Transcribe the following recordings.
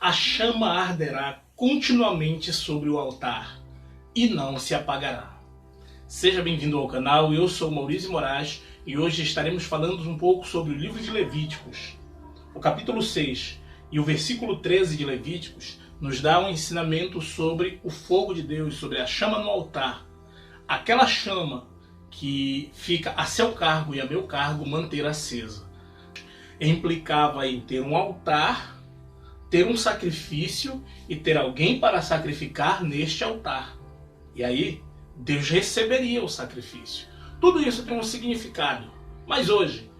A chama arderá continuamente sobre o altar e não se apagará. Seja bem-vindo ao canal, eu sou Maurício Moraes e hoje estaremos falando um pouco sobre o livro de Levíticos. O capítulo 6 e o versículo 13 de Levíticos nos dá um ensinamento sobre o fogo de Deus, sobre a chama no altar. Aquela chama que fica a seu cargo e a meu cargo manter acesa. Implicava em ter um altar, ter um sacrifício e ter alguém para sacrificar neste altar. E aí, Deus receberia o sacrifício. Tudo isso tem um significado. Mas hoje,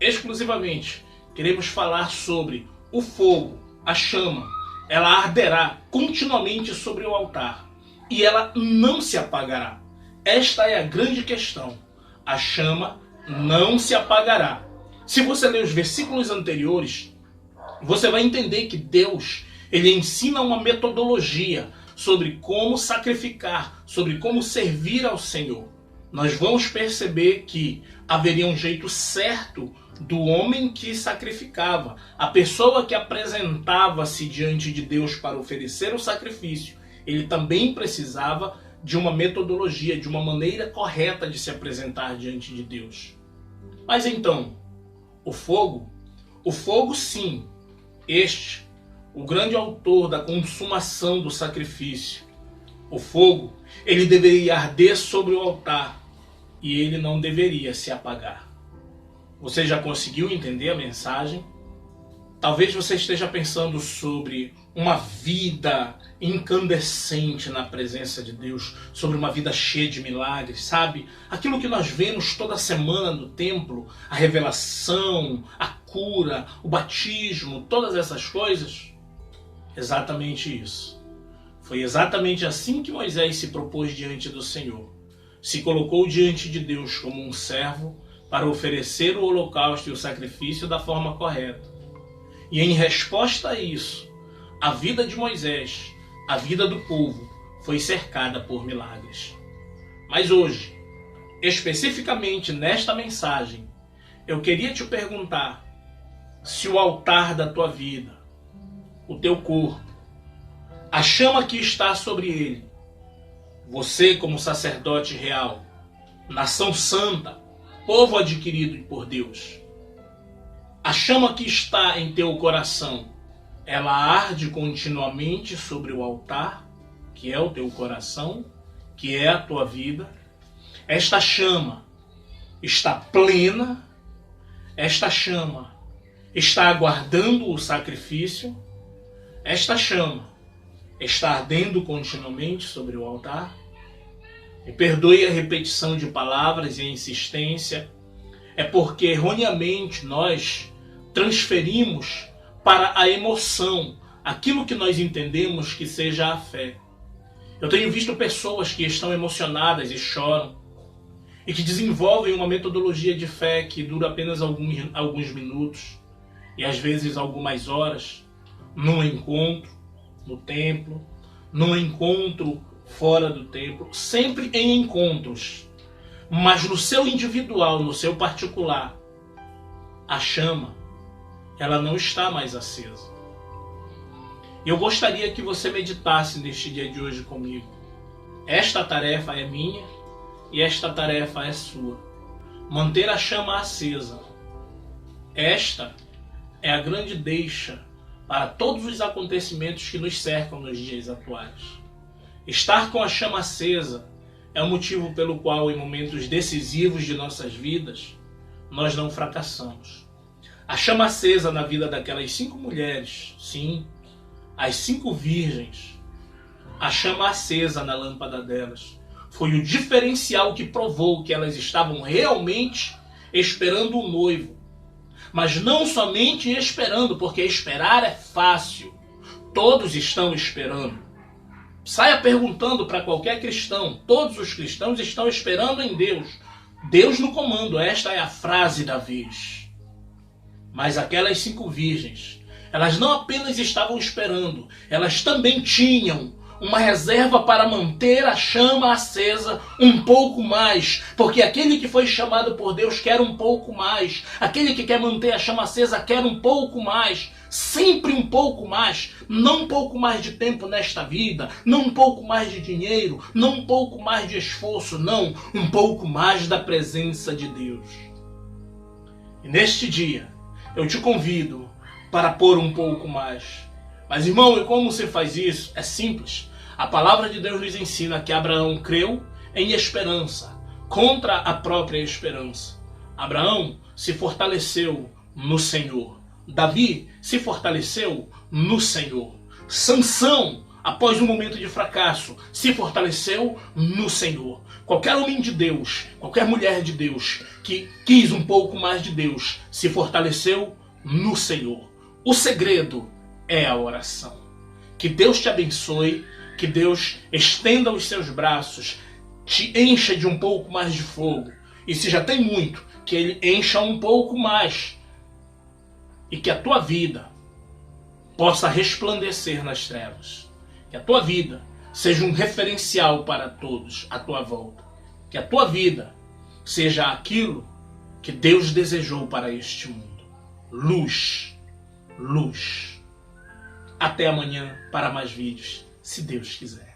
exclusivamente, queremos falar sobre o fogo, a chama. Ela arderá continuamente sobre o altar e ela não se apagará. Esta é a grande questão. A chama não se apagará. Se você ler os versículos anteriores, você vai entender que Deus, ele ensina uma metodologia sobre como sacrificar, sobre como servir ao Senhor. Nós vamos perceber que haveria um jeito certo do homem que sacrificava, a pessoa que apresentava-se diante de Deus para oferecer o sacrifício. Ele também precisava de uma metodologia, de uma maneira correta de se apresentar diante de Deus. Mas então, o fogo sim, o grande autor da consumação do sacrifício, o fogo, ele deveria arder sobre o altar e ele não deveria se apagar. Você já conseguiu entender a mensagem? Talvez você esteja pensando sobre uma vida incandescente na presença de Deus, sobre uma vida cheia de milagres, sabe? Aquilo que nós vemos toda semana no templo, a revelação, a cura, o batismo, todas essas coisas. Exatamente isso. Foi exatamente assim que Moisés se propôs diante do Senhor. Se colocou diante de Deus como um servo para oferecer o holocausto e o sacrifício da forma correta. E em resposta a isso, a vida de Moisés, a vida do povo, foi cercada por milagres. Mas hoje, especificamente nesta mensagem, eu queria te perguntar se o altar da tua vida, o teu corpo, a chama que está sobre ele, você como sacerdote real, nação santa, povo adquirido por Deus, a chama que está em teu coração, ela arde continuamente sobre o altar, que é o teu coração, que é a tua vida. Esta chama está plena, esta chama está aguardando o sacrifício, esta chama está ardendo continuamente sobre o altar. Me perdoe a repetição de palavras e a insistência, é porque erroneamente nós transferimos para a emoção aquilo que nós entendemos que seja a fé. Eu tenho visto pessoas que estão emocionadas e choram e que desenvolvem uma metodologia de fé que dura apenas alguns minutos e às vezes algumas horas num encontro no templo, num encontro fora do templo, sempre em encontros, mas no seu individual, no seu particular, a chama, ela não está mais acesa. Eu gostaria que você meditasse neste dia de hoje comigo. Esta tarefa é minha e esta tarefa é sua. Manter a chama acesa. Esta é a grande deixa para todos os acontecimentos que nos cercam nos dias atuais. Estar com a chama acesa é o motivo pelo qual, em momentos decisivos de nossas vidas, nós não fracassamos. A chama acesa na vida daquelas 5 mulheres, sim, as 5 virgens, a chama acesa na lâmpada delas, foi o diferencial que provou que elas estavam realmente esperando o noivo. Mas não somente esperando, porque esperar é fácil. Todos estão esperando. Saia perguntando para qualquer cristão. Todos os cristãos estão esperando em Deus. Deus no comando, esta é a frase da vez. Mas aquelas 5 virgens, elas não apenas estavam esperando, elas também tinham uma reserva para manter a chama acesa um pouco mais, porque aquele que foi chamado por Deus quer um pouco mais, aquele que quer manter a chama acesa quer um pouco mais. Sempre um pouco mais, não um pouco mais de tempo nesta vida, não um pouco mais de dinheiro, não um pouco mais de esforço, não, um pouco mais da presença de Deus. E neste dia, eu te convido para pôr um pouco mais. Mas irmão, e como você faz isso? É simples. A palavra de Deus nos ensina que Abraão creu em esperança, contra a própria esperança. Abraão se fortaleceu no Senhor. Davi se fortaleceu no Senhor. Sansão, após um momento de fracasso, se fortaleceu no Senhor. Qualquer homem de Deus, qualquer mulher de Deus que quis um pouco mais de Deus, se fortaleceu no Senhor. O segredo é a oração. Que Deus te abençoe, que Deus estenda os seus braços, te encha de um pouco mais de fogo. E se já tem muito, que Ele encha um pouco mais. E que a tua vida possa resplandecer nas trevas. Que a tua vida seja um referencial para todos à tua volta. Que a tua vida seja aquilo que Deus desejou para este mundo. Luz. Luz. Até amanhã para mais vídeos, se Deus quiser.